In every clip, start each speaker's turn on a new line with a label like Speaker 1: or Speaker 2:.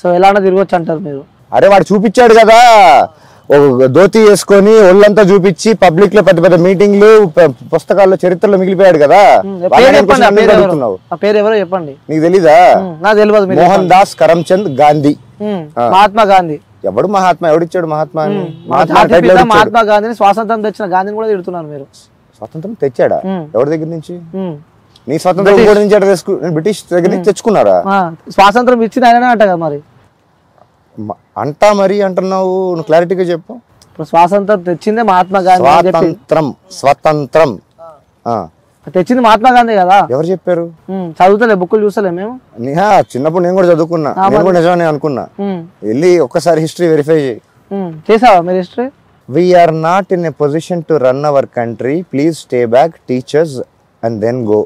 Speaker 1: So ఎలా తిరగొచ్చు అంటారు మీరు?
Speaker 2: అరే వాడు చూపించాడు కదా, ధోతి వేసుకొని ఒళ్ళంతా చూపించి పబ్లిక్ లో పెద్ద పెద్ద మీటింగ్లు పుస్తకాల్లో చరిత్రలో మిగిలిపోయాడు కదా.
Speaker 1: పేరు ఎవరో చెప్పండి.
Speaker 2: నీకు తెలీదా?
Speaker 1: నాకు తెలియదు.
Speaker 2: మోహన్ దాస్ కరమ్చంద్ గాంధీ.
Speaker 1: మహాత్మా గాంధీ
Speaker 2: ఎవడు మహాత్మా? ఎవడిచ్చాడు మహాత్మా?
Speaker 1: మహాత్మా గాంధీని స్వాతంత్రం తెచ్చిన గాంధీని కూడా తిడుతున్నారు మీరు.
Speaker 2: స్వాతంత్రం తెచ్చాడా? ఎవరి దగ్గర నుంచి? నీ స్వాతంత్రం బ్రిటిష్ దగ్గర నుంచి తెచ్చుకున్నారా?
Speaker 1: స్వాతంత్రం ఇచ్చింది ఆయననే అంట కదా మరి.
Speaker 2: అంటా మరి అంటున్నావు, నువ్వు క్లారిటీగా చెప్పు.
Speaker 1: స్వాతంత్రం తెచ్చిందే మహాత్మా గాంధీ.
Speaker 2: స్వతంత్రం
Speaker 1: తెచ్చింది మహాత్మా గాంధీ కదా.
Speaker 2: ఎవరు చెప్పారు?
Speaker 1: చదువుతలే, బుక్కులు చూస్తలే మేము.
Speaker 2: చిన్నప్పుడు నేను కూడా చదువుకున్నా, నేను కూడా నిజమని అనుకున్నా. వెళ్ళి ఒక్కసారి హిస్టరీ వెరిఫై చేయి.
Speaker 1: చేసావా మీరు history?
Speaker 2: We are not in a position to run our country. Please stay back, teach us and then go.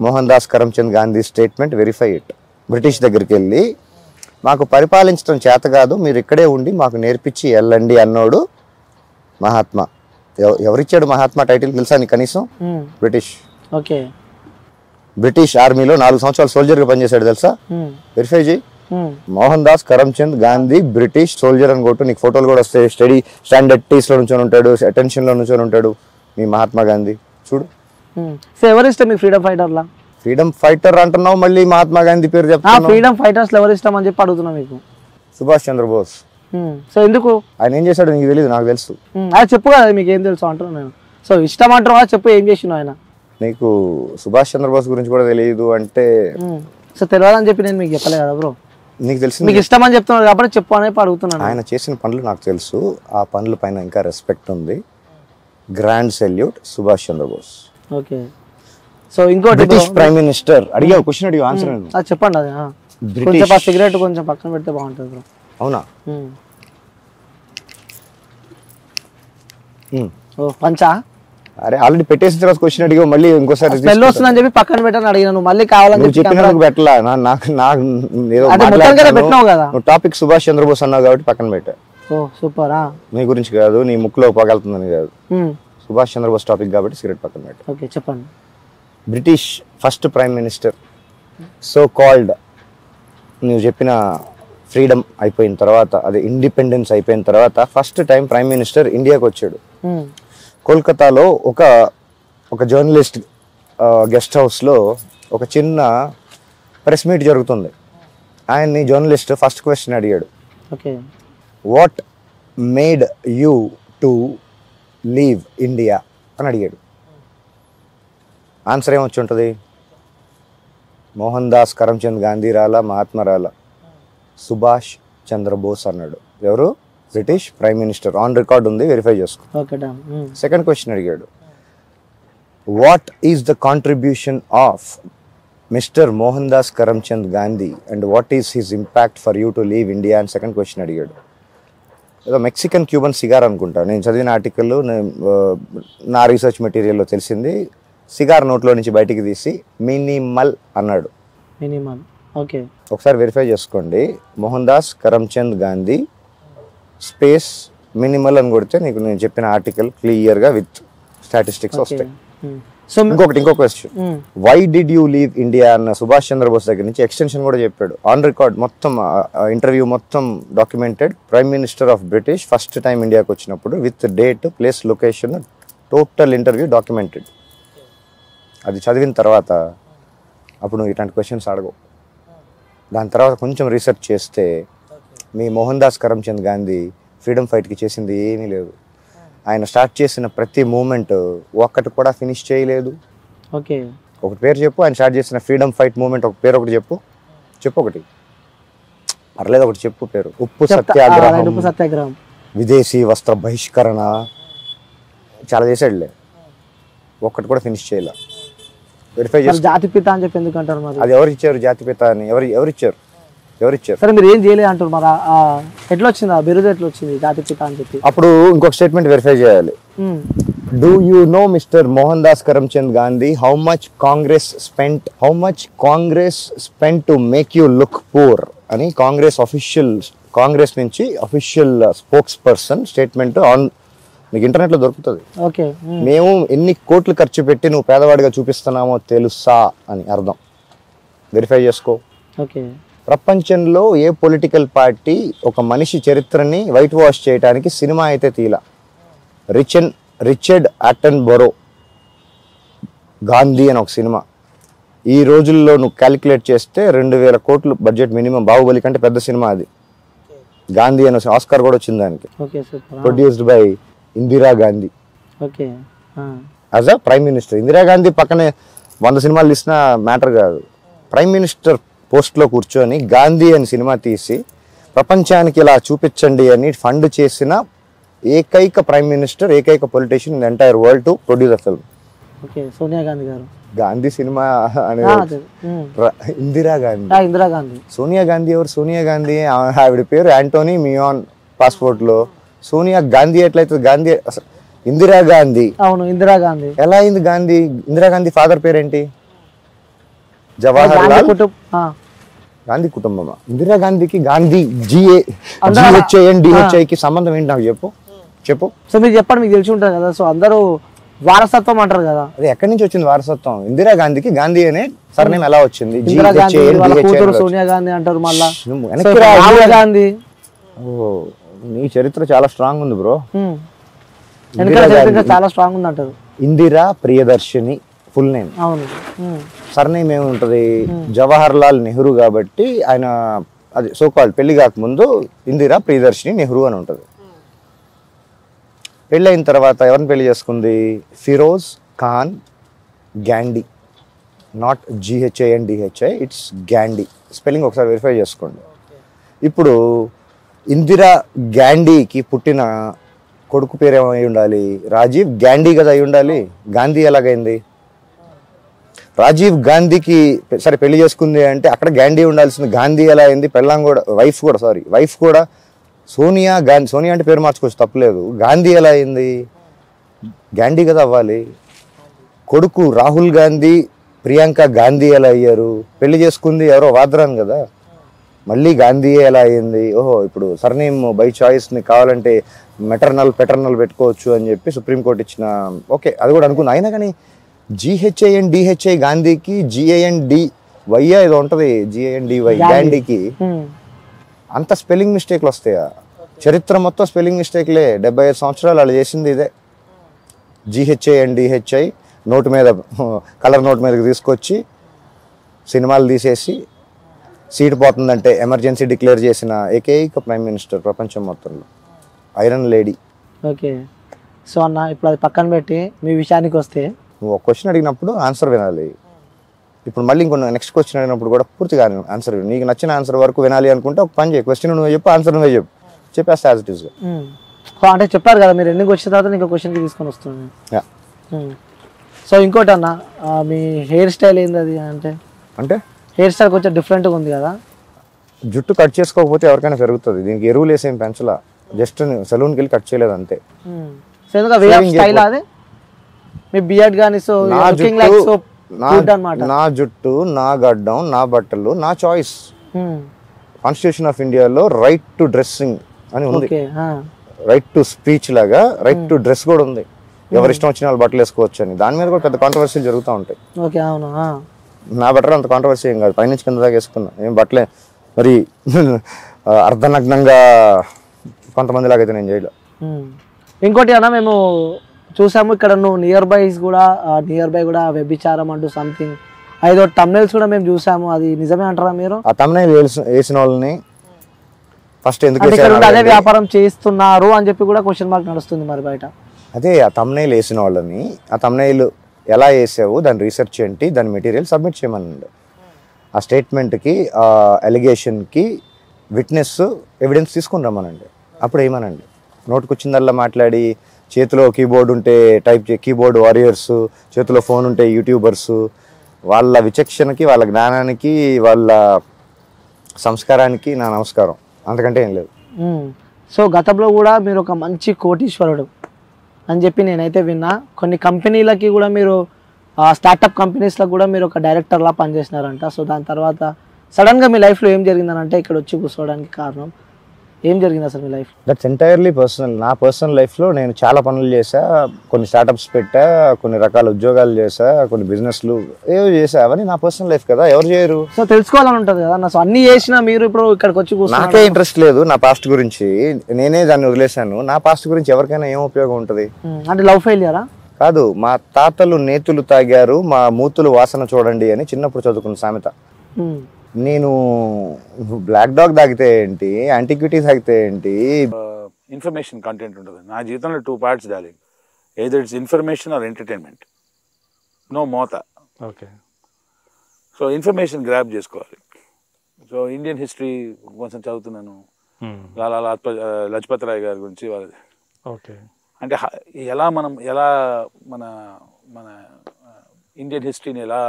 Speaker 2: Mohan Das Karamchand Gandhi statement, verify it. British దగ్గరికి వెళ్ళి మాకు పరిపాలించడం చేత కాదు, మీరు ఇక్కడే ఉండి మాకు నేర్పించి వెళ్ళండి అన్నోడు మహాత్మా. ఎవరిచ్చాడు మహాత్మా టైటిల్ తెలుసా నీకు కనీసం? బ్రిటిష్.
Speaker 1: ఓకే.
Speaker 2: బ్రిటిష్ ఆర్మీలో 4 సంవత్సరాలు సోల్జర్ గా పనిచేశాడు తెలుసా? వెరిఫై చేయి. మోహన్ దాస్ కరమ్చంద్ గాంధీ బ్రిటిష్ సోల్జర్ అని కొట్టు, నీకు ఫోటోలు కూడా వస్తాయి. స్టడీ స్టాండర్డ్ లో నుంచొని ఉంటాడు, అటెన్షన్ లో నుంచొని ఉంటాడు మీ మహాత్మా గాంధీ. చూడు.
Speaker 1: ఎవరు ఇష్టం మీకు ఫ్రీడమ్ ఫైటర్ లా?
Speaker 2: ఫ్రీడమ్ ఫైటర్ అంటున్నావు, మళ్ళీ మహాత్మా గాంధీ పేరు చెప్తాను.
Speaker 1: ఫ్రీడమ్ ఫైటర్స్ ఎవరు ఇష్టం అని చెప్పి అడుగుతున్నా మీకు.
Speaker 2: సుభాష్ చంద్రబోస్.
Speaker 1: సో ఎందుకు?
Speaker 2: ఆయన ఏం చేశాడు నీకు తెలియదు, నాకు తెలుసు.
Speaker 1: అది చెప్పు కదా, మీకు ఏం తెలుసు అంటున్నాను నేను. సో ఇష్టం అంటున్నా చెప్పు, ఏం చేసిన ఆయన?
Speaker 2: నీకు సుభాష్ చంద్రబోస్ గురించి కూడా తెలియదు అంటే?
Speaker 1: సో తెలియదని చెప్పి నేను మీకు చెప్పలే కదా బ్రో.
Speaker 2: నీకు తెలుసు,
Speaker 1: మీకు ఇష్టం అని చెప్తున్నారు కాబట్టి చెప్పు అనే అడుగుతున్నాను.
Speaker 2: ఆయన చేసిన పనులు నాకు తెలుసు, ఆ పనుల పైన ఇంకా రెస్పెక్ట్ ఉంది. Grand salute Subhash Chandrabose.
Speaker 1: Okay. So ఇంకోటి
Speaker 2: బ్రిటిష్ ప్రైమ్ మినిస్టర్ అడిగావు, క్వశ్చన్ అడిగావు, ఆన్సర్
Speaker 1: అది చెప్పండి. అది కొంచెం సిగరెట్ కొంచెం పక్కన పెడితే బాగుంటుంది బ్రో.
Speaker 2: అవునా?
Speaker 1: ఓ పంచా.
Speaker 2: అరే ఆల్రెడీ పెట్టేసిన తర్వాత క్వశ్చన్ అడిగావు, మళ్ళీ ఇంకోసారి
Speaker 1: స్మెల్ వస్తుందని చెప్పి పక్కన పెట్టని అడిగినాను, మళ్ళీ కావాలని
Speaker 2: చెప్పినందుకు పెట్టలా. నువ్వు టాపిక్ సుభాష్ చంద్రబోస్ అన్నావు కాబట్టి పక్కన పెట్టా.
Speaker 1: ఓ సూపర్.
Speaker 2: నీ గురించి కాదు, నీ ముక్కులో పగలుతుందని కాదు, సుభాష్ చంద్రబోస్ టాపిక్ కాబట్టి సిగరెట్ పక్కన పెట్టా.
Speaker 1: ఓకే చెప్పండి.
Speaker 2: British first prime minister, so called నువ్వు చెప్పిన ఫ్రీడమ్ అయిపోయిన తర్వాత, అదే ఇండిపెండెన్స్ అయిపోయిన తర్వాత ఫస్ట్ టైం ప్రైమ్ మినిస్టర్ ఇండియాకి వచ్చాడు. కోల్కతాలో ఒక జర్నలిస్ట్ గెస్ట్ హౌస్లో ఒక చిన్న ప్రెస్ మీట్ జరుగుతుంది. ఆయన్ని జర్నలిస్ట్ ఫస్ట్ క్వశ్చన్ అడిగాడు, what made you to leave India అని అడిగాడు. ఆన్సర్ ఏమొచ్చి ఉంటుంది? మోహన్ దాస్ కరమ్చంద్ గాంధీ రాలా, మహాత్మా రాలా, సుభాష్ చంద్రబోస్ అన్నాడు. ఎవరు? British prime minister. On record ఉంది, వెరిఫై చేసుకో. సెకండ్ క్వశ్చన్ అడిగాడు, what is the contribution of mister Mohan Das Karamchand Gandhi and what is his impact for you to leave India అని సెకండ్ క్వశ్చన్ అడిగాడు. ఏదో మెక్సికన్ క్యూబన్ సిగార్ అనుకుంటా, నేను చదివిన ఆర్టికల్, నా రీసెర్చ్ మెటీరియల్లో తెలిసింది. సిగార్ నోట్లో నుంచి బయటికి తీసి మినిమల్ అన్నాడు.
Speaker 1: మినిమల్. ఓకే,
Speaker 2: ఒకసారి వెరిఫై చేసుకోండి. Mohandas Karamchand Gandhi space minimal అని కొడితే నీకు నేను చెప్పిన ఆర్టికల్ క్లియర్ గా విత్ స్టాటిస్టిక్స్ వస్తాయి. సో ఇంకో question, why did you leave India అన్న సుభాష్ చంద్రబోస్ దగ్గర నుంచి ఎక్స్టెన్షన్ కూడా చెప్పాడు. ఆన్ రికార్డ్ మొత్తం ఇంటర్వ్యూ మొత్తం documented. Prime minister of British first time ఇండియాకి వచ్చినప్పుడు with date, place, location, total interview documented. అది చదివిన తర్వాత అప్పుడు నువ్వు ఇట్లాంటి క్వశ్చన్స్ అడగవు. దాని తర్వాత కొంచెం రీసెర్చ్ చేస్తే మీ మోహన్ దాస్ కరమ్చంద్ గాంధీ ఫ్రీడమ్ ఫైట్కి చేసింది ఏమీ లేదు. ఆయన స్టార్ట్ చేసిన ప్రతి మూమెంట్ ఒక్కటి కూడా ఫినిష్ చేయలేదు.
Speaker 1: ఓకే,
Speaker 2: ఒకటి పేరు చెప్పు, ఆయన స్టార్ట్ చేసిన ఫ్రీడమ్ ఫైట్ మూమెంట్ ఒక పేరు ఒకటి చెప్పు. ఒకటి పర్లేదు, ఒకటి చెప్పు పేరు. ఉప్పు సత్యాగ్రహం, విదేశీ వస్త్ర బహిష్కరణ, చాలా చేసాడులే, ఒక్కటి కూడా ఫినిష్ చేయలే. వెరిఫై చేసి
Speaker 1: జాతిపిత అని చెప్పి ఎందుకంటారు మరి?
Speaker 2: అది ఎవరు ఇచ్చారు జాతిపిత అని? ఎవరిచ్చారు?
Speaker 1: సరే మీరు ఏం చేయలేదు అంటారు మరి, ఎట్లా వచ్చింది ఆ బిరుదు, ఎట్లా వచ్చింది జాతిపిత అని చెప్పి?
Speaker 2: అప్పుడు ఇంకొక స్టేట్మెంట్ వెరిఫై చేయాలి. Do you know mister Mohan Das Karamchand Gandhi how much Congress spent to make you look poor అని కాంగ్రెస్ నుంచి official spokes person statement on, నీకు ఇంటర్నెట్ లో దొరుకుతుంది. మేము ఎన్ని కోట్లు ఖర్చు పెట్టి నువ్వు పేదవాడిగా చూపిస్తున్నామో తెలుసా అని అర్థం. వెరిఫై చేసుకో. ప్రపంచంలో ఏ పొలిటికల్ పార్టీ ఒక మనిషి చరిత్రని వైట్ వాష్ చేయడానికి సినిమా అయితే తీలా. రిచర్డ్ అటెన్బరో గాంధీ అని ఒక సినిమా, ఈ రోజుల్లో నువ్వు క్యాలిక్యులేట్ చేస్తే 2000 కోట్లు బడ్జెట్ మినిమం. బాహుబలి కంటే పెద్ద సినిమా అది. గాంధీ అనే ఆస్కార్ కూడా వచ్చింది దానికి. Produced by Indira Gandhi as a prime minister. Indira Gandhi పక్కనే 100 సినిమాలు తీసిన మ్యాటర్ కాదు. ప్రైమ్ మినిస్టర్ పోస్ట్లో కూర్చొని గాంధీ అని సినిమా తీసి ప్రపంచానికి ఇలా చూపించండి అని ఫండ్ చేసిన ఏకైక ప్రైమ్ మినిస్టర్, ఏకైక politician in entire world to produce a film.
Speaker 1: Sonia Gandhi గారు.
Speaker 2: గాంధీ సినిమా అనేది ఇందిరాగాంధీ. సోనియా గాంధీ ఎవరు? సోనియా గాంధీ ఆవిడ పేరు యాంటోనీ మియాన్ పాస్పోర్ట్ లో. సోనియా గాంధీ ఎట్లయితే గాంధీ ఇందిరాగాంధీ.
Speaker 1: అవును, ఇందిరాగాంధీ.
Speaker 2: ఎలా అయింది గాంధీ? ఇందిరాగాంధీ ఫాదర్ పేరేంటి? జవహర్ లాల్ గాంధీ కుటుంబమా? ఇందిరాగాంధీకి గాంధీ GHAN కి సంబంధం ఏంటి నాకు చెప్పు.
Speaker 1: సో మీరు చెప్పండి, మీకు తెలిసి ఉంటుంది కదా. సో అందరూ వారసత్వం అంటారు కదా,
Speaker 2: అది ఎక్కడి నుంచి వచ్చింది వారసత్వం? ఇందిరాగాంధీకి గాంధీ అనే సర్నేమ్ ఎలా వచ్చింది?
Speaker 1: సోనియా గాంధీ అంటారు మళ్ళా.
Speaker 2: గాంధీ. ఓ, నీ చరిత్ర చాలా స్ట్రాంగ్ ఉంది బ్రో.
Speaker 1: చాలా స్ట్రాంగ్ ఉంది అంటారు.
Speaker 2: Indira Priyadarshini full name.
Speaker 1: అవును.
Speaker 2: సర్నేమ్ ఏముంటది? జవహర్ లాల్ నెహ్రూ కాబట్టి ఆయన అది సోకాల్డ్ పెళ్లి కాకముందు ఇందిరా ప్రియదర్శిని నెహ్రూ అని ఉంటది. పెళ్ళైన తర్వాత ఎవరిని పెళ్లి చేసుకుంది? Feroze Khan Gandhi. Not GHANDHI, it's Gandhi. Spelling ఒకసారి వెరిఫై చేసుకోండి. ఇప్పుడు ఇందిరా గాంధీకి పుట్టిన కొడుకు పేరు ఏమై ఉండాలి? రాజీవ్ గాంధీ కదా అయి ఉండాలి. గాంధీ ఎలాగైంది? రాజీవ్ గాంధీకి సరే పెళ్లి చేసుకుంది అంటే అక్కడ గాంధీ ఉండాల్సింది. గాంధీ ఎలా అయింది? పెళ్ళాం కూడా, వైఫ్ కూడా సోనియా గాంధీ. సోనియా అంటే పేరు మార్చుకోవచ్చు, తప్పలేదు. గాంధీ ఎలా అయింది? గాంధీ కదా అవ్వాలి. కొడుకు రాహుల్ గాంధీ, ప్రియాంక గాంధీ ఎలా అయ్యారు? పెళ్లి చేసుకుంది ఎవరో వాద్రాన్ కదా, మళ్ళీ గాంధీ ఎలా అయ్యింది? ఓహో, ఇప్పుడు సర్నేమ్ బై చాయిస్ని కావాలంటే పెటర్నల్ పెట్టుకోవచ్చు అని చెప్పి సుప్రీంకోర్టు ఇచ్చిన. ఓకే, అది కూడా అనుకుంది. అయినా కానీ GHANDHI గాంధీకి GANDY ఏదో ఉంటుంది, GANDY గాంధీకి. అంత స్పెల్లింగ్ మిస్టేక్లు వస్తాయా? చరిత్ర మొత్తం స్పెల్లింగ్ మిస్టేక్లే. 75 సంవత్సరాలు వాళ్ళు చేసింది ఇదే. GHANDHI నోటు మీద, కలర్ నోట్ మీదకి తీసుకొచ్చి సినిమాలు తీసేసి సీట్ పోతుందంటే ఎమర్జెన్సీ డిక్లేర్ చేసిన ఏకైక ప్రైమ్ మినిస్టర్ ప్రపంచం మొత్తంలో. Iron lady.
Speaker 1: ఓకే. సో అన్న, ఇప్పుడు అది పక్కన పెట్టి మీ విషయానికి వస్తే,
Speaker 2: నువ్వు ఒక క్వశ్చన్ అడిగినప్పుడు ఆన్సర్ వినాలి. ఇప్పుడు మళ్ళీ ఇంకో నెక్స్ట్ క్వశ్చన్ అడిగినప్పుడు కూడా పూర్తిగా ఆన్సర్ నీకు నచ్చిన ఆన్సర్ వరకు వినాలి అనుకుంటే ఒక పని చేయి, క్వశ్చన్ నువ్వే చెప్పు, ఆన్సర్ నువ్వే చెప్పేస్తా యాజ్ ఇట్ ఈస్.
Speaker 1: అంటే చెప్పారు కదా మీరు, ఎన్ని వచ్చిన తర్వాత ఇంకో క్వశ్చన్కి తీసుకొని వస్తున్నాను. సో ఇంకోటి అన్న, మీ హెయిర్ స్టైల్ ఏంది? అది అంటే హెయిర్ స్టైల్ కొంచెం డిఫరెంట్గా ఉంది కదా.
Speaker 2: జుట్టు కట్ చేసుకోకపోతే ఎవరికైనా పెరుగుతుంది. దీనికి ఎరువులు వేసేం పెంచలా, జస్ట్ సెలూన్కి వెళ్ళి కట్ చేయలేదు అంతే.
Speaker 1: మీ బియర్డ్ కానీ, సో
Speaker 2: నా జుట్టు, నా గడ్డం, నా బట్టలు, నా చాయిస్. కాన్స్టిట్యూషన్ ఆఫ్ ఇండియాలో రైట్ టు డ్రెస్సింగ్ అని ఉంది. రైట్ టు స్పీచ్ లాగా రైట్ టు డ్రెస్ కూడా ఉంది. ఎవరి ఇష్టం వచ్చిన వాళ్ళు బట్టలు వేసుకోవచ్చు అని. దాని మీద కూడా పెద్ద కాంట్రవర్సీలు జరుగుతూ ఉంటాయి. నా బట్టలు అంత కాంట్రవర్సీ ఏం కాదు, పైనుంచి కింద దాకా వేసుకున్నా. ఏం బట్టలే మరి అర్ధనగ్నంగా కొంతమంది లాగైతే నేను చేయలే.
Speaker 1: ఇంకోటి అన్న, మేము చూసాము ఇక్కడ నువ్వు నియర్ బై కూడా వ్యభిచారం అంటూ సంథింగ్ 5 thumbnails కూడా మేము చూసాము. అది నిజమే అంటారా మీరు?
Speaker 2: ఆ thumbnail వేసిన వాళ్ళని ఫస్ట్ ఎందుకు
Speaker 1: అదే వ్యాపారం చేస్తున్నారు అని చెప్పి కూడా క్వశ్చన్ మార్క్ నడుస్తుంది మరి బయట.
Speaker 2: అదే ఆ thumbnail వేసిన వాళ్ళని, ఆ thumbnail ఎలా వేసావు, దాని రీసెర్చ్ ఏంటి, దాని మెటీరియల్ సబ్మిట్ చేయమనండి. ఆ స్టేట్మెంట్కి, ఆ ఎలిగేషన్కి విట్నెస్ ఎవిడెన్స్ తీసుకుని రమ్మనండి. అప్పుడు ఏమనండి, నోటుకొచ్చిందల్లా మాట్లాడి చేతిలో కీబోర్డ్ ఉంటే కీబోర్డ్ వారియర్స్, చేతిలో ఫోన్ ఉంటే యూట్యూబర్స్, వాళ్ళ విచక్షణకి, వాళ్ళ జ్ఞానానికి, వాళ్ళ సంస్కారానికి నా నమస్కారం, అంతకంటే ఏం లేదు.
Speaker 1: సో గతంలో కూడా మీరు ఒక మంచి కోటీశ్వరుడు అని చెప్పి నేనైతే విన్నా. కొన్ని కంపెనీలకి కూడా మీరు, స్టార్టప్ కంపెనీస్లో కూడా మీరు ఒక డైరెక్టర్లా పనిచేసినారంట. సో దాని తర్వాత సడన్గా మీ లైఫ్లో ఏం జరిగిందని అంటే ఇక్కడ వచ్చి కూర్చోవడానికి కారణం ఏం జరిగింది అసలు మీ లైఫ్?
Speaker 2: That's entirely personal. నా పర్సనల్ లైఫ్లో నేను చాలా పనులు చేశా, కొన్ని స్టార్టప్స్ పెట్టా, కొన్ని రకాల ఉద్యోగాలు చేశా, కొన్ని బిజినెస్లు ఏవో చేశా. అవన్నీ నా పర్సనల్ లైఫ్ కదా, ఎవరు చేయరు.
Speaker 1: సో తెలుసుకోవాలని ఉంటుంది కదా నా. సో అన్ని చేసినా మీరు ఇప్పుడు ఇక్కడికి వచ్చి
Speaker 2: నాకే ఇంట్రెస్ట్ లేదు నా పాస్ట్ గురించి, నేనే దాన్ని వదిలేశాను. నా పాస్ట్ గురించి ఎవరికైనా ఏం ఉపయోగం ఉంటుంది?
Speaker 1: అంటే లవ్ ఫెయిలియరా?
Speaker 2: కాదు, మా తాతలు నేతులు తాగారు, మా మూతులు వాసన చూడండి అని చిన్నప్పుడు చదువుకున్న సామెత. నేను బ్లాక్ డాగ్ తాగితే ఏంటి, యాంటిక్విటీ తాగితే ఏంటి?
Speaker 3: ఇన్ఫర్మేషన్ కంటెంట్ ఉంటుంది నా జీవితంలో. 2 parts darling, either it's information or entertainment, no మోత.
Speaker 4: ఓకే.
Speaker 3: సో ఇన్ఫర్మేషన్ గ్రాప్ చేసుకోవాలి. సో ఇండియన్ హిస్టరీ కొంచెం చదువుతున్నాను, లాలా లజపత్ రాయ్ గారి గురించి వాళ్ళది.
Speaker 4: ఓకే.
Speaker 3: అంటే ఎలా మన మన ఇండియన్ హిస్టరీని ఎలా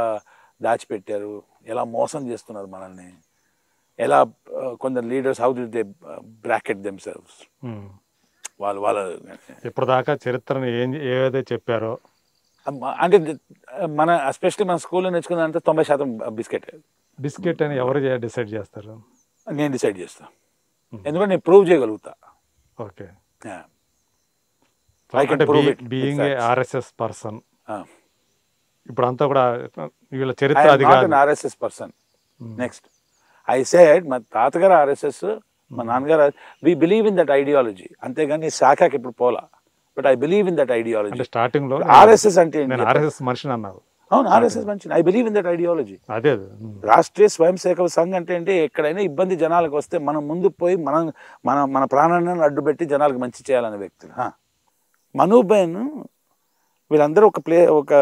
Speaker 3: దాచిపెట్టారు, ఎలా మోసం చేస్తున్నారు మనల్ని, ఎలా కొందరు leaders how did they bracket themselves. వాళ్ళ
Speaker 4: ఇప్పటిదాకా చరిత్రను ఏదైతే చెప్పారో,
Speaker 3: అంటే మన ఎస్పెషల్లీ మన స్కూల్లో నేర్చుకున్నంత 90%
Speaker 4: బిస్కెట్ అని ఎవరు డిసైడ్ చేస్తారు?
Speaker 3: నేను డిసైడ్ చేస్తాను, ఎందుకంటే నేను ప్రూవ్ చేయగలుగుతా.
Speaker 4: Okay.
Speaker 3: I can prove it.
Speaker 4: Being a RSS person, ఇప్పుడు అంతా కూడా వీళ్ళ చరిత్ర అది
Speaker 3: కాదు.
Speaker 4: కాదు.
Speaker 3: RSS person. Next I said మా తాతగారు ఆర్ఎస్ఎస్, మా నాన్నగారు, we believe in that ideology. అంతేగాని శాఖకి ఇప్పుడు పోలా, but I believe in that ideology.
Speaker 4: అంటే స్టార్టింగ్ లో
Speaker 3: ఆర్ఎస్ఎస్ అంటే
Speaker 4: నేను ఆర్ఎస్ఎస్ మనిషిని అన్నారు.
Speaker 3: అవును, ఆర్ఎస్ఎస్ మనిషి. I believe in that ideology.
Speaker 4: అదే
Speaker 3: రాష్ట్రీయ స్వయం సేవక సంఘ్ అంటే ఏంటి? ఎక్కడైనా ఇబ్బంది జనాలకు వస్తే మనం ముందు పోయి మన ప్రాణాన్ని అడ్డుపెట్టి జనాలకు మంచి చేయాలనే వ్యక్తులు. మనూబైన్ వీళ్ళందరూ ఒక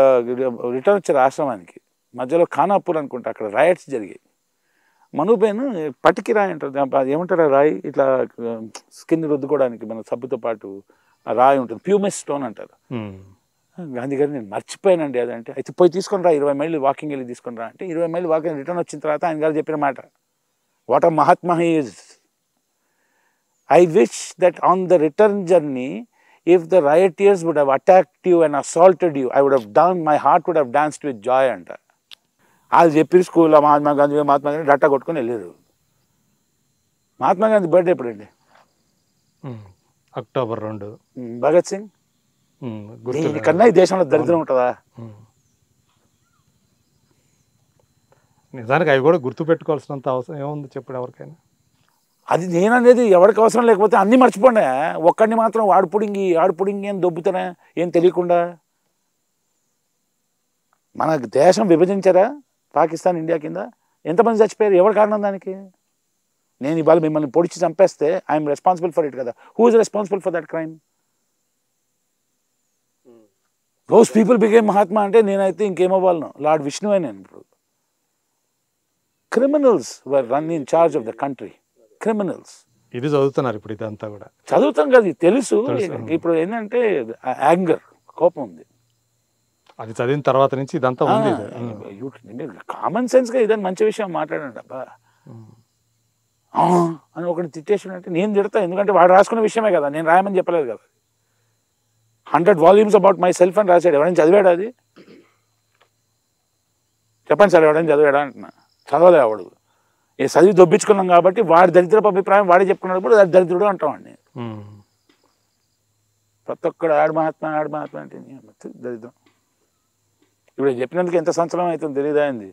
Speaker 3: రిటర్న్ వచ్చారు ఆశ్రమానికి. మధ్యలో ఖానాపూర్ అనుకుంటా, అక్కడ రాయట్స్ జరిగాయి. మనూబైన్ పటికి రాయి అంటారు, ఏమంటారు ఆ రాయి, ఇట్లా స్కిన్ రుద్దుకోవడానికి మన సబ్బుతో పాటు ఆ రాయి ఉంటుంది, ప్యూమెస్ స్టోన్ అంటారు. గాంధీ గారు నేను మర్చిపోయానండి అదంటే, అయితే పోయి తీసుకొని రా, 20 మైళ్ళు వాకింగ్ వెళ్ళి తీసుకొని రా అంటే 20 మైళ్ళు వాకింగ్ రిటర్న్ వచ్చిన తర్వాత ఆయన గారు చెప్పిన మాట, what a Mahatma he is. I wish that on the return journey if the rioters would have attacked you and assaulted you, I would have done, my heart would have danced with joy అంట. వాళ్ళు చెప్పి స్కూల్లో మహాత్మా గాంధీ డట్టా కొట్టుకొని వెళ్ళారు. Mahatma Gandhi birthday ఎప్పుడండి?
Speaker 4: October 2.
Speaker 3: Bhagat Singh కన్నా ఈ దేశంలో దరిద్రం ఉంటుందా?
Speaker 4: నిజానికి అవి కూడా గుర్తు పెట్టుకోవాల్సినంత అవసరం ఏముంది చెప్పండి ఎవరికైనా.
Speaker 3: అది నేననేది ఎవరికి అవసరం లేకపోతే అన్నీ మర్చిపోండా. ఒక్కడిని మాత్రం ఆడుపుడింగి అని దొబ్బుతానా ఏం తెలియకుండా. మన దేశం విభజించారా పాకిస్తాన్ ఇండియా కింద? ఎంతమంది చచ్చిపోయారు? ఎవరి కారణం దానికి? నేను ఇవాళ మిమ్మల్ని పొడిచి చంపేస్తే ఐఎమ్ రెస్పాన్సిబుల్ ఫర్ ఇట్ కదా. Who is responsible for that crime? Those people became Mahatma అంటే నేనైతే ఇంకేమవ్వాలను, లార్డ్ విష్ణువే. నేను ఇప్పుడు criminals were run in charge of the country. Criminals.
Speaker 4: ఇది చదువుతున్నారు ఇప్పుడు, ఇదంతా కూడా
Speaker 3: చదువుతాం కదా, తెలుసు. ఇప్పుడు ఏంటంటే యాంగర్, కోపం ఉంది.
Speaker 4: అది చదివిన తర్వాత నుంచి ఇదంతా ఉంది.
Speaker 3: కామన్ సెన్స్ గా ఇదని మంచి విషయం మాట్లాడండి అబ్బా అని ఒకటి తిట్టేసినట్టే నేను తిడతా. ఎందుకంటే వాడు రాసుకున్న విషయమే కదా, నేను రాయమని చెప్పలేదు కదా. 100 volumes అబౌట్ మై సెల్ఫ్ అని రాశాడు. ఎవరైనా చదివాడు? అది చెప్పండి సార్, ఎవడైనా చదివాడా అంటున్నా. చదవలే వాడు. ఏ చదివి దొబ్బించుకున్నాం కాబట్టి వాడి దరిద్రపు అభిప్రాయం వాడే చెప్పుకున్నాడు కూడా దరిద్రుడు అంటామండి. ప్రతి ఒక్కడు ఆడు మహాత్మా అంటే దరిద్రం. ఇప్పుడు చెప్పినందుకు ఎంత సంచలనం అవుతుంది తెలియదా అండి.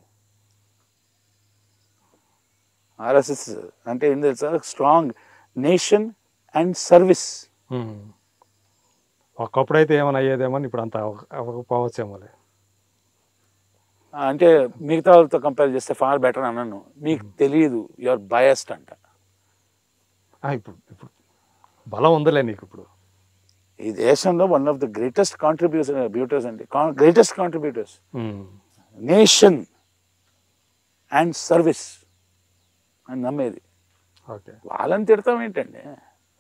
Speaker 3: ఆర్ఎస్ఎస్ అంటే ఏం తెలుసా? Strong nation and service.
Speaker 4: ఒకప్పుడైతే ఏమైనా అయ్యేదేమో, ఇప్పుడు అంత అవ్వకపోవచ్చేమో.
Speaker 3: అంటే మిగతా వాళ్ళతో కంపేర్ చేస్తే ఫార్ బెటర్ అన్నాను. మీకు తెలియదు, యూఆర్ బయాస్డ్ అంట.
Speaker 4: ఇప్పుడు బలం ఉందిలే నీకు. ఇప్పుడు
Speaker 3: ఈ దేశంలో one of the greatest contributors అండి, greatest contributors nation and service అని నమ్మేది. వాళ్ళని తిడతాం ఏంటండి?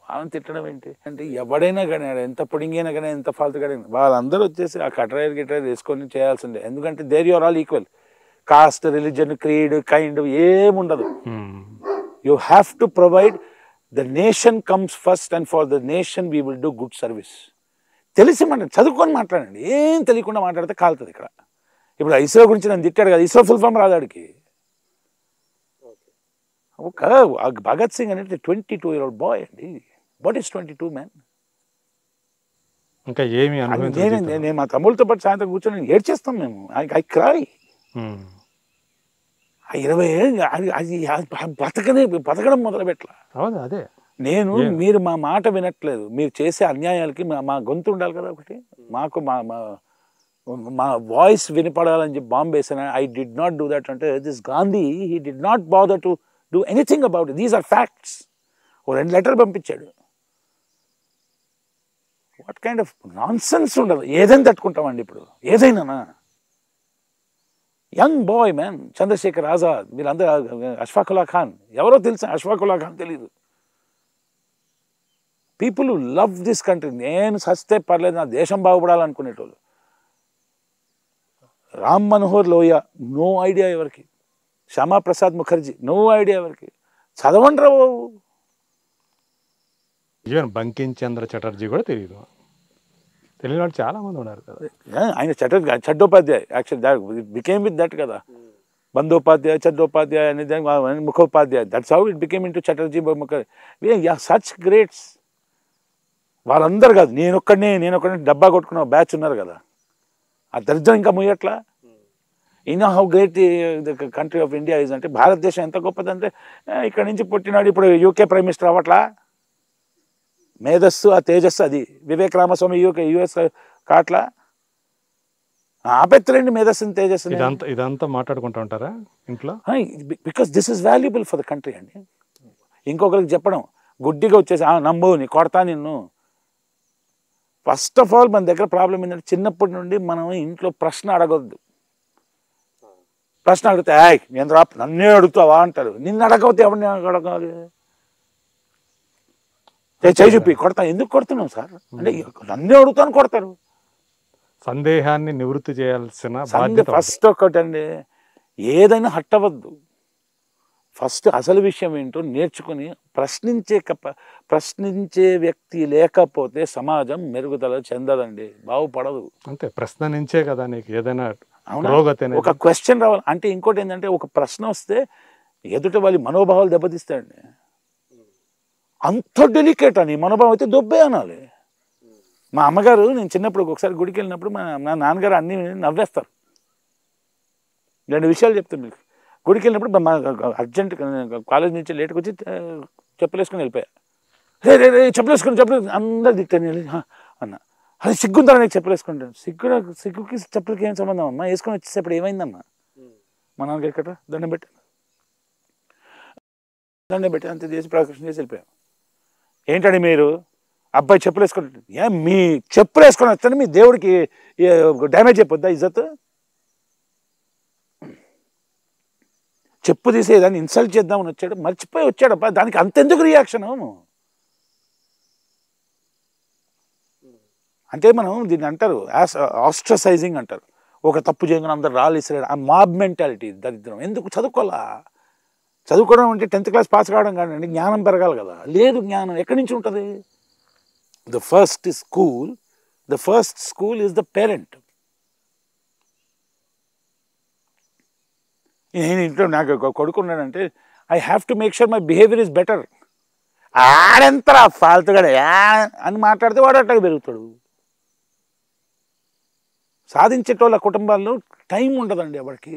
Speaker 3: వాళ్ళని తిట్టడం ఏంటి అంటే, ఎవడైనా కానీ ఎంత పొడింగైనా కానీ ఎంత ఫాల్తు కానీ వాళ్ళందరూ వచ్చేసి ఆ కటరైర్ వేసుకొని చేయాల్సిందే. ఎందుకంటే there you are all equal. Caste, religion, creed, kind ఏముండదు. You have to provide. The nation comes first and for the nation we will do good service. తెలిసి చదువుకొని మాట్లాడండి. ఏం తెలియకుండా మాట్లాడితే కాలుతుంది ఇక్కడ. ఇప్పుడు ఇస్రో గురించి నన్ను తిట్టాడు కదా, ఇస్రో ఫుల్ ఫామ్ రాదాడికి. భగత్ సింగ్ అనేది 22-year-old బాయ్ అండి. What is 22 man?
Speaker 4: ఇంకా ఏమి
Speaker 3: నేను మా తమ్ముళ్ళతో పాటు సాయంత్రం కూర్చొని నేను ఏడ్చేస్తాం మేము. I cry. 20 ఏళ్ళు అది బతకడం మొదలు పెట్టలా.
Speaker 4: అదే
Speaker 3: మీరు మా మాట వినట్లేదు. మీరు చేసే అన్యాయాలకి మా గొంతు ఉండాలి కదా ఒకటి. మాకు మా వాయిస్ వినపడాలని చెప్పి బాంబు వేసాను. I did not do that అంటే this Gandhi he did not bother to do anything about it. These are facts. 2 లెటర్లు పంపించాడు. What kind of nonsense ఉండదు. ఏదైనా తట్టుకుంటామండి ఇప్పుడు, ఏదైనా. Young boy man, Chandrashekhar Azad, వీళ్ళందరూ, అష్ఫాకుల్లా ఖాన్, ఎవరో తెలుసు, అష్ఫాకుల్లా ఖాన్ తెలీదు. People who love this country. నేను సస్తే పర్లేదు, నా దేశం బాగుపడాలనుకునేటోళ్ళు. రామ్ మనోహర్ లోహియా, నో ఐడియా ఎవరికి. శ్యామాప్రసాద్ ముఖర్జీ, నో ఐడియా ఎవరికి. చదవండి రా బాబు.
Speaker 4: ఈవెన్ బంకిం చంద్ర చటర్జీ కూడా తెలియదు. తెలియని వాళ్ళు చాలా మంది ఉన్నారు కదా.
Speaker 3: ఆయన Chattopadhyay actually became with that కదా. బందోపాధ్యాయ, చట్టోపాధ్యాయ అనేది Mukhopadhyay. That's how it became into Chatterjee Mukherjee. Such greats. వాళ్ళందరూ కాదు, నేనొక్కడిని డబ్బా కొట్టుకున్న బ్యాచ్ ఉన్నారు కదా. ఆ దరిద్రం ఇంకా ముయ్యట్లా. In how great the country of India is అంటే, భారతదేశం ఎంత గొప్పదంటే, ఇక్కడ నుంచి పుట్టినాడు ఇప్పుడు యూకే ప్రైమ్ మినిస్టర్ అవ్వట్లా. మేధస్సు, ఆ తేజస్సు అది. వివేక్ రామస్వామి యుఎస్ కాట్లా. ఆపెత్తలేండి మేధస్సుని, తేజస్సుని.
Speaker 4: ఇదంతా మాట్లాడుకుంటూ ఉంటారా ఇంట్లో?
Speaker 3: Because this is valuable for the country అండి. ఇంకొకరికి చెప్పడం గుడ్డిగా వచ్చేసి నమ్ము, నీ కొడతా నిన్ను. ఫస్ట్ ఆఫ్ ఆల్ మన దగ్గర ప్రాబ్లం ఏంటంటే, చిన్నప్పటి నుండి మనం ఇంట్లో ప్రశ్న అడగొద్దు. ప్రశ్న అడిగితే నేను నన్నే అడుగుతావా అంటారు. నిన్ను అడగకపోతే ఎవరిని అడగాలి? చేయి చూపి కొడతా. ఎందుకు కొడుతున్నావు సార్ అంటే, నన్నే అడుగుతాను కొడతారు.
Speaker 4: సందేహాన్ని నివృత్తి చేయాల్సిన బాధ్యత
Speaker 3: ఫస్ట్ ఒకటండి, ఏదైనా హట్ అవ్వద్దు. ఫస్ట్ అసలు విషయం ఏంటో నేర్చుకుని ప్రశ్నించే వ్యక్తి లేకపోతే సమాజం మెరుగుదల చెందదండి, బాగుపడదు.
Speaker 4: అంతే, ప్రశ్న నుంచే కదా నీకు ఏదైనా
Speaker 3: ఒక క్వశ్చన్ రావాలి. అంటే ఇంకోటి ఏంటంటే, ఒక ప్రశ్న వస్తే ఎదుటి వాళ్ళ మనోభావాలు దెబ్బతీస్తాయండి. అంత డెలికేట్ అని మనోభావం అయితే దొబ్బే అనాలి. మా అమ్మగారు, నేను చిన్నప్పుడు ఒకసారి గుడికి వెళ్ళినప్పుడు నా నాన్నగారు అన్ని నవ్వేస్తారు. 2 విషయాలు చెప్తాను మీకు. గుడికి వెళ్ళినప్పుడు మా అర్జెంట్ కాలేజ్ నుంచి లేట్కి వచ్చి చెప్పులు వేసుకొని వెళ్ళిపోయా. రే చెప్పులు వేసుకొని అందరు తిట్టాను అన్న. అది సిగ్గుందా నీకు చెప్పులు వేసుకుంటాను. సిగ్గుకి చెప్పులకి ఏం సంబంధం అమ్మా? వేసుకొని వచ్చేసేప్పుడు ఏమైందమ్మా? మా నాన్నగారు ఇక్కడ దండం పెట్టాను అంతే చేసి ప్రదక్షిణ చేసి వెళ్ళిపోయాం. ఏంటండి మీరు అబ్బాయి చెప్పులు వేసుకుంటారు, మీ చెప్పులు వేసుకొని వస్తాను మీ దేవుడికి డ్యామేజ్ అయిపోద్దా ఇజ్జత్? చెప్పు తీసేదాన్ని ఇన్సల్ట్ చేద్దామని వచ్చాడు, మర్చిపోయి వచ్చాడబ్బా. దానికి అంతెందుకు రియాక్షన్? అంటే మనం దీన్ని అంటారు ఆస్ట్రసైజింగ్ అంటారు. ఒక తప్పు చేయగానే అందరు రాళ్ళు ఇస్తాడు. ఆ మాబ్ మెంటాలిటీ దరిద్రం. ఎందుకు చదువుకోవాలా? చదువుకోవడం అంటే 10th క్లాస్ పాస్ కావడం కాదండి, జ్ఞానం పెరగాలి కదా. లేదు, జ్ఞానం ఎక్కడి నుంచి ఉంటుంది? The first school is the parent. నేను ఇంట్లో నాకు కొడుకున్నాడంటే, I have to make sure my behaviour is better. ఆడెంతరా ఫాల్తుగాడే అని మాట్లాడితే వాడు అట్టగా పెరుగుతాడు. సాధించేటోళ్ళ కుటుంబాల్లో టైం ఉండదండి ఎవరికి.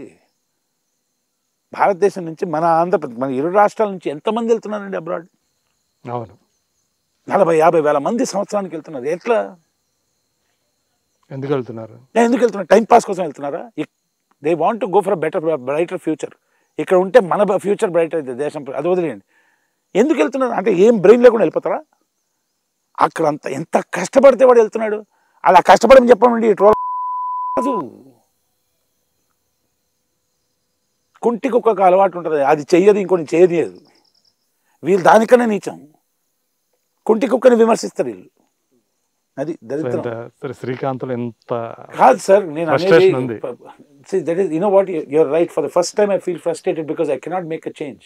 Speaker 3: భారతదేశం నుంచి మన ఆంధ్రప్రదేశ్, మన 2 రాష్ట్రాల నుంచి ఎంతమంది వెళ్తున్నారండి అబ్రాడ్?
Speaker 4: అవును,
Speaker 3: 40-50 వేల మంది సంవత్సరానికి వెళ్తున్నారు. ఎట్లా?
Speaker 4: ఎందుకు వెళ్తున్నారు?
Speaker 3: టైం పాస్ కోసం వెళ్తున్నారా? They want to go for brighter future. ఇక్కడ ఉంటే మన ఫ్యూచర్ బ్రైట్ అవుతుంది దేశం. అది వదిలేయండి. ఎందుకు వెళ్తున్నారు అంటే, ఏం బ్రెయిన్ లేకుండా వెళ్ళిపోతారా? అక్కడ అంత ఎంత కష్టపడితే వాడు వెళ్తున్నాడు. అలా కష్టపడమని చెప్పండి. కుంటికి ఒక అలవాటు ఉంటుంది, అది చెయ్యదు, ఇంకొని చేయదు. వీళ్ళు దానికన్నా నీచం. కుంటి కుక్కని విమర్శిస్తారు వీళ్ళు. అది దరిద్రం.
Speaker 4: శ్రీకాంత్లో ఎంత
Speaker 3: కాదు సార్, నేను అనేది, see, that is, you know what, you're right. For the first time I feel frustrated because I cannot make a change.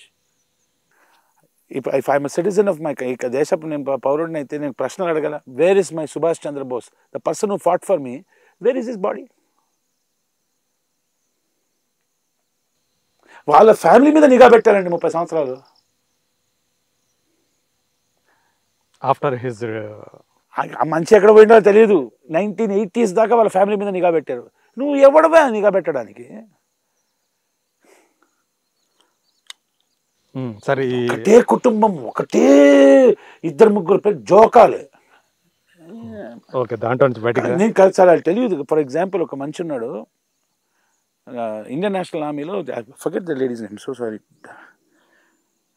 Speaker 3: If I'm a citizen of my దేశపు నేను పౌరుడిని అయితే నేను ప్రశ్నలు అడగల. Where is my Subhash Chandrabose, the person who fought for me? Where is his body? వాళ్ళ family మీద నిఘా పెట్టాలండి 30 సంవత్సరాలు.
Speaker 4: ఆఫ్టర్ హిజ్
Speaker 3: ఆ మంచి ఎక్కడ పోయిందో తెలియదు. 1980s దాకా వాళ్ళ ఫ్యామిలీ మీద నిఘా పెట్టారు. నువ్వు ఎవడవా నిఘా పెట్టడానికి?
Speaker 4: సరే,
Speaker 3: ఒకటే కుటుంబం, ఒకటే 2-3 పేరు జోకాలే.
Speaker 4: ఓకే, దాంట్లో నుంచి బయటకు
Speaker 3: నేను కాదు సార్, అది తెలియదు. ఫర్ ఎగ్జాంపుల్ ఒక మనిషి ఉన్నాడు ఇండియన్ నేషనల్ ఆర్మీలో, forget the ladies name, so sorry,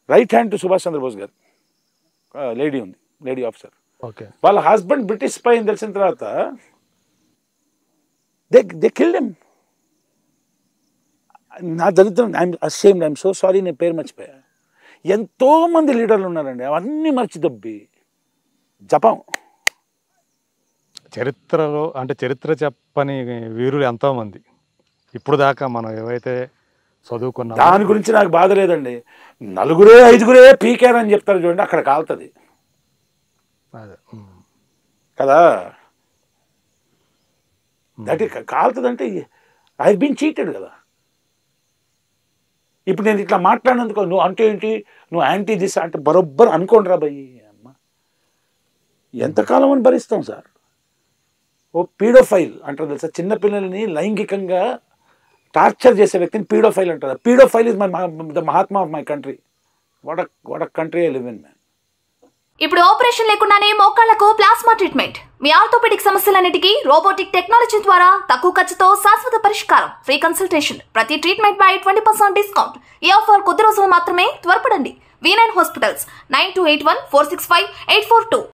Speaker 3: right hand to Subhash Chandrabose గారు లేడీ ఉంది, లేడీ ఆఫీసర్.
Speaker 4: ఓకే,
Speaker 3: వాళ్ళ హస్బెండ్ బ్రిటిష్ స్పై అని తెలిసిన తర్వాత దే కిల్డ్ హిమ్. నా దరిద్రం, I'm ashamed, I'm so sorry, నేను పేరు మర్చిపోయా. ఎంతో మంది లీడర్లు ఉన్నారండి, అవన్నీ మర్చి దబ్బి జపం.
Speaker 4: చరిత్రలో అంటే చరిత్ర చెప్పని వీరులు ఎంతోమంది ఇప్పుడు దాకా మనం ఏవైతే చదువుకున్నాం.
Speaker 3: దాని గురించి నాకు బాధ లేదండి. 4-5 పీకారని చెప్తారు చూడండి, అక్కడ కాలుతుంది
Speaker 4: అదే
Speaker 3: కదా. దట్ కాలుతుంది అంటే ఐ బీన్ చీటెడ్ కదా. ఇప్పుడు నేను ఇట్లా మాట్లాడినందుకు నువ్వు అంటే ఏంటి, నువ్వు యాంటీ దిస్ అంటే బరొబ్బరు అనుకోండి రా భయ్. అమ్మ, ఎంతకాలం అని భరిస్తాం సార్? ఓ పీడోఫైల్ అంటారు తెలుసా, చిన్నపిల్లల్ని లైంగికంగా టార్చర్ చేసే వ్యక్తిని పీడోఫైల్ అంటారు. Paedophile is the Mahatma of my country. What a country I live in man.
Speaker 5: ఇప్పుడు ఆపరేషన్ లేకుండానే మోకాళ్లకు ప్లాస్మా ట్రీట్మెంట్. మీ ఆర్థోపెడిక్ సమస్యలన్నిటికీ రోబోటిక్ టెక్నాలజీ ద్వారా తక్కువ ఖర్చుతో శాశ్వత పరిష్కారం. Free consultation. ప్రతి ట్రీట్మెంట్ పై 20% డిస్కౌంట్. ఈ ఆఫర్ కొద్ది రోజులు మాత్రమే. త్వరపడండి. V9 hospitals 9281465842.